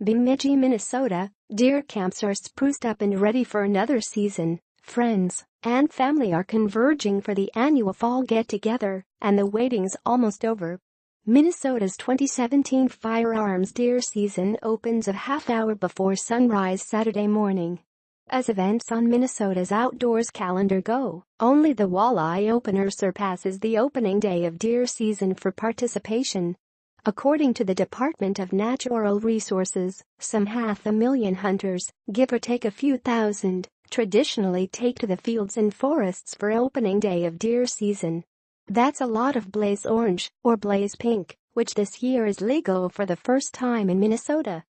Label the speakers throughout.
Speaker 1: Bemidji, Minnesota, deer camps are spruced up and ready for another season. Friends and family are converging for the annual fall get-together, and the waiting's almost over. Minnesota's 2017 firearms deer season opens a half-hour before sunrise Saturday morning. As events on Minnesota's outdoors calendar go, only the walleye opener surpasses the opening day of deer season for participation. According to the Department of Natural Resources, some 500,000 hunters, give or take a few thousand, traditionally take to the fields and forests for opening day of deer season. That's a lot of blaze orange, or blaze pink, which this year is legal for the first time in Minnesota.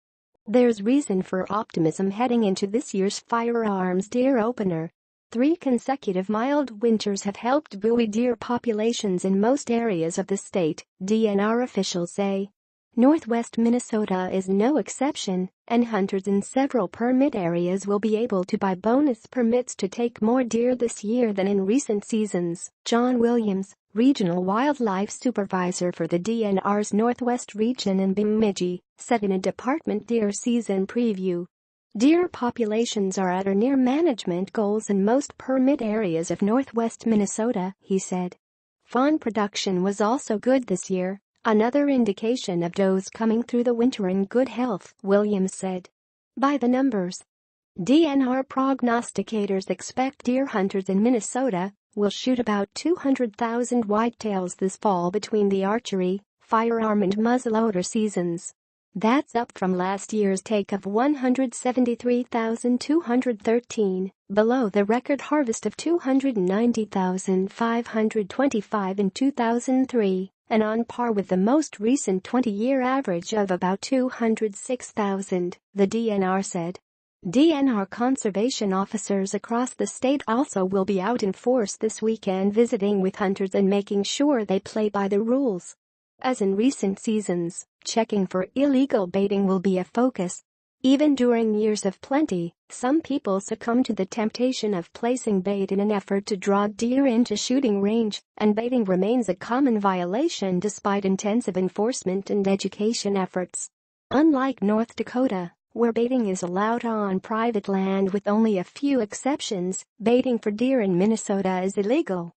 Speaker 1: There's reason for optimism heading into this year's firearms deer opener. 3 consecutive mild winters have helped buoy deer populations in most areas of the state, DNR officials say. Northwest Minnesota is no exception, and hunters in several permit areas will be able to buy bonus permits to take more deer this year than in recent seasons. John Williams, regional wildlife supervisor for the DNR's Northwest region in Bemidji, said in a department deer season preview. Deer populations are at or near management goals in most permit areas of northwest Minnesota, he said. Fawn production was also good this year, another indication of does coming through the winter in good health, Williams said. By the numbers, DNR prognosticators expect deer hunters in Minnesota will shoot about 200,000 whitetails this fall between the archery, firearm and muzzleloader seasons. That's up from last year's take of 173,213, below the record harvest of 290,525 in 2003, and on par with the most recent 20-year average of about 206,000, the DNR said. DNR conservation officers across the state also will be out in force this weekend visiting with hunters and making sure they play by the rules. As in recent seasons, checking for illegal baiting will be a focus. Even during years of plenty, some people succumb to the temptation of placing bait in an effort to draw deer into shooting range, and baiting remains a common violation despite intensive enforcement and education efforts. Unlike North Dakota, where baiting is allowed on private land with only a few exceptions, baiting for deer in Minnesota is illegal.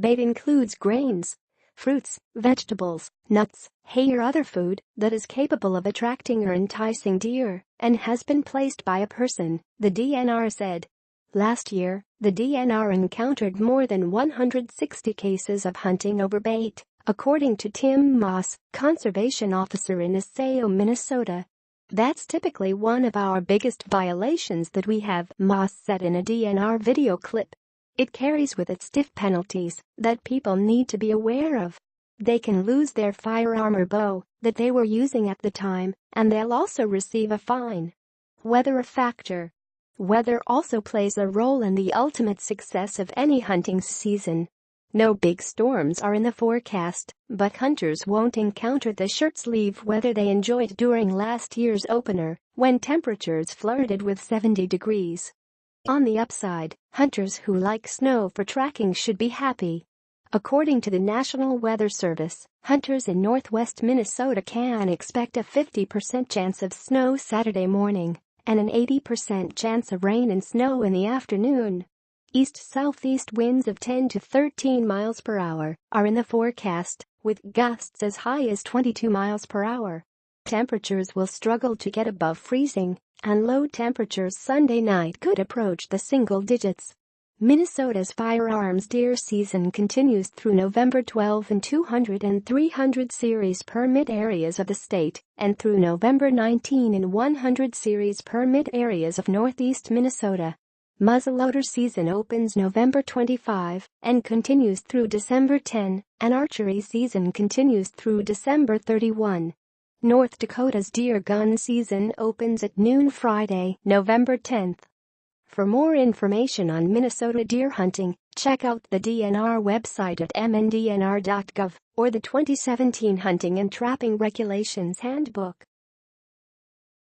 Speaker 1: Bait includes grains, fruits, vegetables, nuts, hay or other food that is capable of attracting or enticing deer and has been placed by a person, the DNR said. Last year, the DNR encountered more than 160 cases of hunting over bait, according to Tim Moss, conservation officer in Aseo, Minnesota. That's typically one of our biggest violations that we have, Moss said in a DNR video clip. It carries with it stiff penalties that people need to be aware of. They can lose their firearm or bow that they were using at the time, and they'll also receive a fine. Weather a factor. Weather also plays a role in the ultimate success of any hunting season. No big storms are in the forecast, but hunters won't encounter the shirt-sleeve weather they enjoyed during last year's opener, when temperatures flirted with 70 degrees. On the upside, hunters who like snow for tracking should be happy. According to the National Weather Service, hunters in northwest Minnesota can expect a 50% chance of snow Saturday morning and an 80% chance of rain and snow in the afternoon. East-southeast winds of 10 to 13 miles per hour are in the forecast, with gusts as high as 22 miles per hour. Temperatures will struggle to get above freezing, and low temperatures Sunday night could approach the single digits. Minnesota's firearms deer season continues through November 12 in 200 and 300 series permit areas of the state, and through November 19 in 100 series permit areas of northeast Minnesota. Muzzleloader season opens November 25 and continues through December 10, and archery season continues through December 31. North Dakota's deer gun season opens at noon Friday, November 10th. For more information on Minnesota deer hunting, check out the DNR website at mndnr.gov or the 2017 Hunting and Trapping Regulations Handbook.